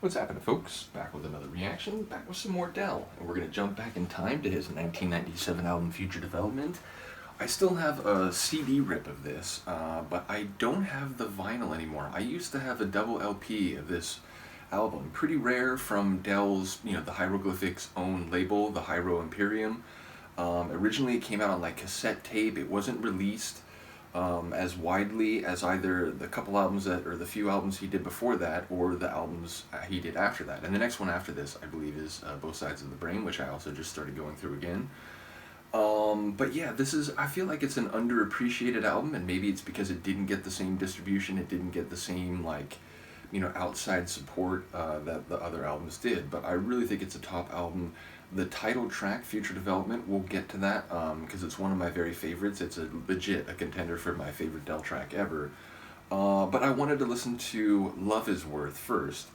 What's happening, folks? Back with another reaction, back with some more Del, and we're going to jump back in time to his 1997 album Future Development. I still have a CD rip of this, but I don't have the vinyl anymore. I used to have a double LP of this album, pretty rare from Del's, the Hieroglyphics own label, the Hyro Imperium. Originally it came out on like cassette tape. It wasn't released as widely as either the couple albums or the few albums he did before that, or the albums he did after that. And the next one after this, I believe, is Both Sides of the Brain, which I also just started going through again. But yeah, I feel like it's an underappreciated album, and maybe it's because it didn't get the same distribution, it didn't get the same, outside support that the other albums did. But I really think it's a top album. The title track, Future Development, we'll get to that because it's one of my very favorites. It's a contender for my favorite Del track ever. But I wanted to listen to Love Is Worth first.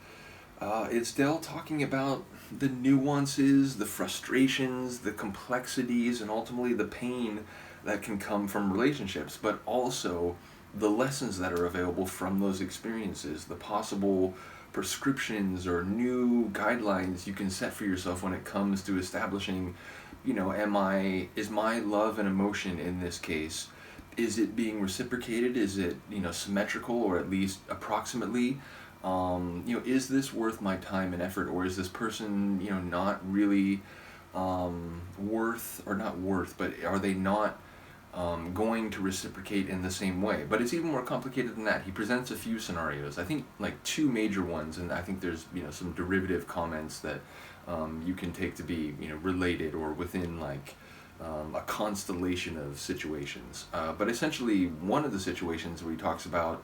It's Del talking about the nuances, the frustrations, the complexities, and ultimately the pain that can come from relationships, but also the lessons that are available from those experiences, the possible prescriptions or new guidelines you can set for yourself when it comes to establishing, is my love and emotion in this case, is it being reciprocated? Is it, symmetrical, or at least approximately? Is this worth my time and effort, or is this person, not really but are they not going to reciprocate in the same way? But it's even more complicated than that. He presents a few scenarios, I think like two major ones, and I think there's some derivative comments that you can take to be related or within a constellation of situations. But essentially, one of the situations where he talks about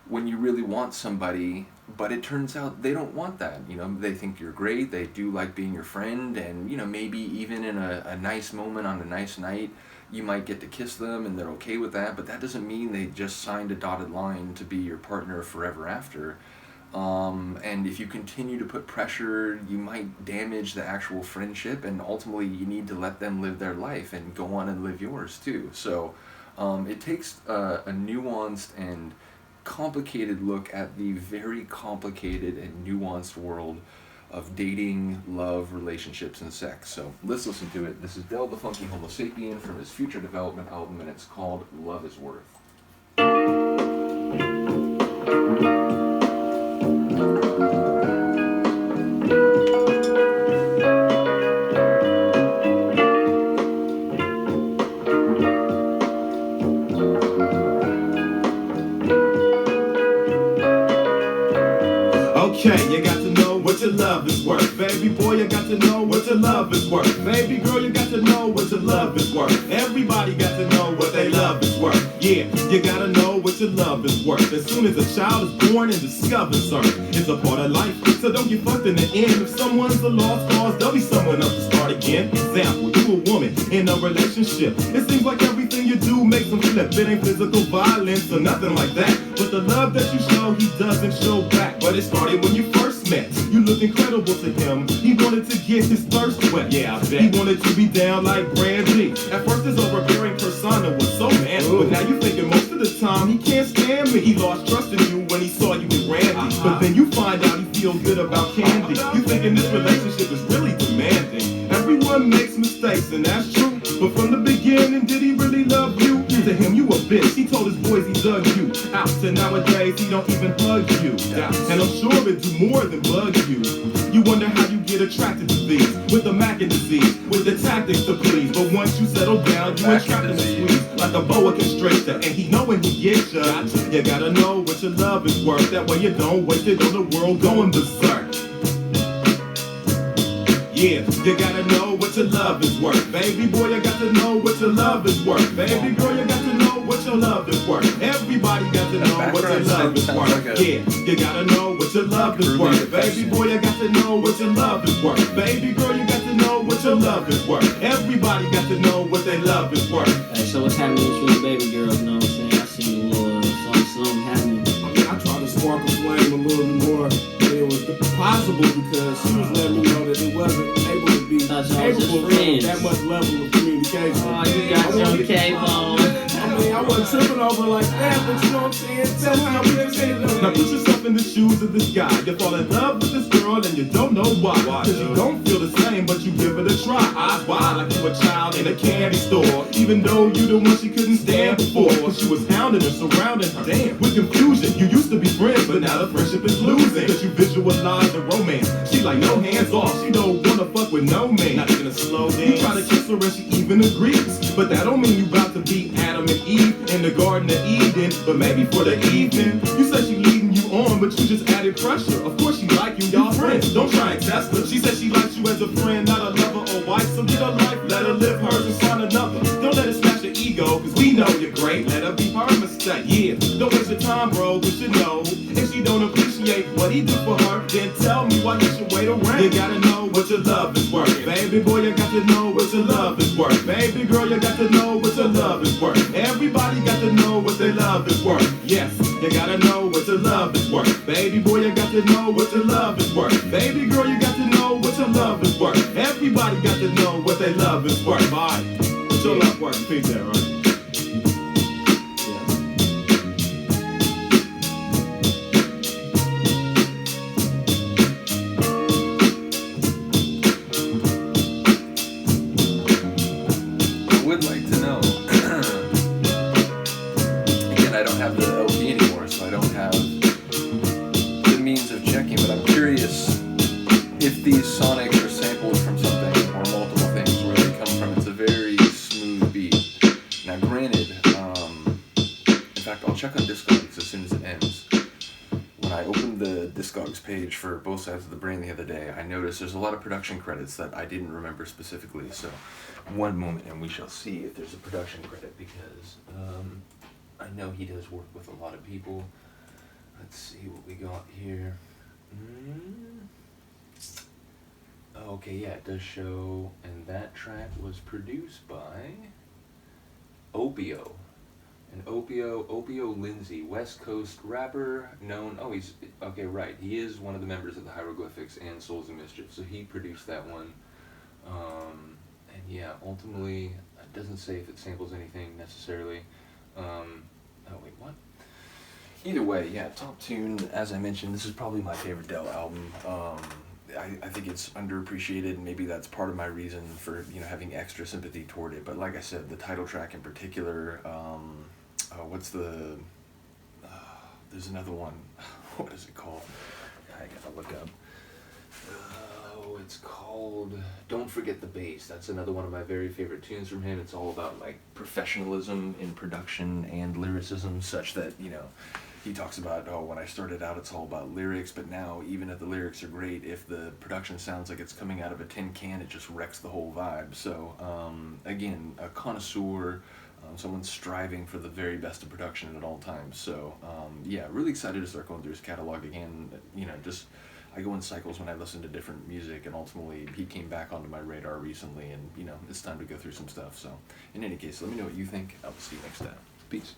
when you really want somebody, but it turns out they don't want that. They think you're great, they do like being your friend, and maybe even in a nice moment on a nice night, you might get to kiss them and they're okay with that, but that doesn't mean they just signed a dotted line to be your partner forever after. And if you continue to put pressure, you might damage the actual friendship, and ultimately you need to let them live their life and go on and live yours too. So it takes a nuanced and complicated look at the very complicated and nuanced world of dating, love, relationships, and sex. So let's listen to it. This is Del the Funky Homosapien from his Future Development album, and it's called Love Is Worth. Okay, you got to know what your love is worth. Baby boy, you got to know what your love is worth. Baby girl, you got to know what your love is worth. Everybody got to know what they love is worth. Yeah, you gotta know what your love is worth. As soon as a child is born and discovers earth, it's a part of life, so don't get fucked in the end. If someone's a lost cause, there'll be someone else to start again. Example, you a woman in a relationship. It seems like everything you do makes them flip. It ain't physical violence or nothing like that, but the love that you show, he doesn't show back. But it started when you first met. You looked incredible to him. He wanted to get his thirst wet. Yeah, I bet. He wanted to be down like Brandy. At first his overbearing persona was so manly, but now you thinking most of the time he can't stand me. He lost trust in you when he saw you with Randy. But then you find out he feels good about Candy. You thinking this relationship is really demanding. Everyone makes mistakes, and that's true. But from the beginning, did he really love you? To him, you a bitch. He told his boys he dug you out. And nowadays, he don't even hug you. And I'm sure it do more than bug you. You wonder how you get attracted to these, with the Mac and disease, with the tactics to please. But once you settle down, you entrap in the squeeze like a boa constrictor. And he know when he gets you. You gotta know what your love is worth. That way you don't waste it on the world going berserk. Yeah, you gotta know what your love is worth. Baby boy, you got to know what your love is worth. Baby girl, you got to know what your love is worth. Everybody got to know what your love is worth. Yeah, you gotta know what your love is worth. Baby boy, you got to know what your love is worth. Baby girl, you got to know what your love is worth. Everybody got to know what their love is worth. Hey, so what's happening with you baby girls, know what I'm saying? I seen a little something happening. I mean, I tried to spark a flame a little more than it was possible, because she was letting me know that it wasn't able to be capable of that much level of communication. Oh, you got your cable. I mean, I wasn't tripping over like that, but you know what I'm saying? Somehow we just ended up. Now put yourself in the shoes of this guy. You fall in love with this girl and you don't know why. Cause you don't feel the same, but you give it a try. Eyes wide like you a child in a candy store. Even though you the one she couldn't stand before. Cause she was hounding her, surrounding her. Damn, with confusion. You used to be friends, but now the friendship is losing. Cause you visualize the romance. She like no hands off. She don't wanna fuck with no man. Not even a slow dance. You try to kiss her and she even agrees. But that don't mean you about to be Adam and Eve in the Garden of Eden. But maybe for the evening. You said she leading you on, but you just added pressure. Of course she like you, y'all friends. Don't try and test her. She said she likes you as a friend, not a lover or wife. So get her life, let her live hers and find another. Don't let it smash your ego, cause we know you're great. Let her be her mistake, yeah. Don't waste your time, bro, cause you know if she don't appreciate what he do for her, then tell me why you should wait around. You gotta know what your love is worth. Baby boy, you got to know what your love is worth. Baby girl, you got to know what your love is worth. Everybody got to know what their love is worth. Yes, you gotta know what your love is worth. Baby boy, you got to know what your love is worth. Baby girl, you got to know what your love is worth. Everybody got to know what their love is worth. Alright, what's your love worth? Peace out, right? Would like to know. Again, I don't have the LP anymore, so I don't have the means of checking, but I'm curious if these sonics are sampled from something or multiple things, where they come from. It's a very smooth beat. Now granted, in fact, I'll check on Discogs as soon as it ends. When I opened the Discogs page for Both Sides of the Brain the other day, I noticed there's a lot of production credits that I didn't remember specifically, so one moment and we shall see if there's a production credit, because I know he does work with a lot of people. Let's see what we got here. Okay, yeah, it does show, and that track was produced by Opio. And Opio Lindsay, West Coast rapper, known, he is one of the members of the Hieroglyphics and Souls of Mischief, so he produced that one. And yeah, ultimately, it doesn't say if it samples anything necessarily. Either way, yeah, top tune, as I mentioned, this is probably my favorite Dell album. I think it's underappreciated, and maybe that's part of my reason for, having extra sympathy toward it. But like I said, the title track in particular, there's another one. What is it called? I gotta look up. It's called Don't Forget the Bass. That's another one of my very favorite tunes from him. It's all about like professionalism in production and lyricism, such that, he talks about, when I started out it's all about lyrics, but now even if the lyrics are great, if the production sounds like it's coming out of a tin can, it just wrecks the whole vibe. So again, a connoisseur, someone striving for the very best of production at all times. So yeah, really excited to start going through his catalog again. I go in cycles when I listen to different music, and ultimately he came back onto my radar recently, and it's time to go through some stuff. So in any case, let me know what you think. I'll see you next time. Peace.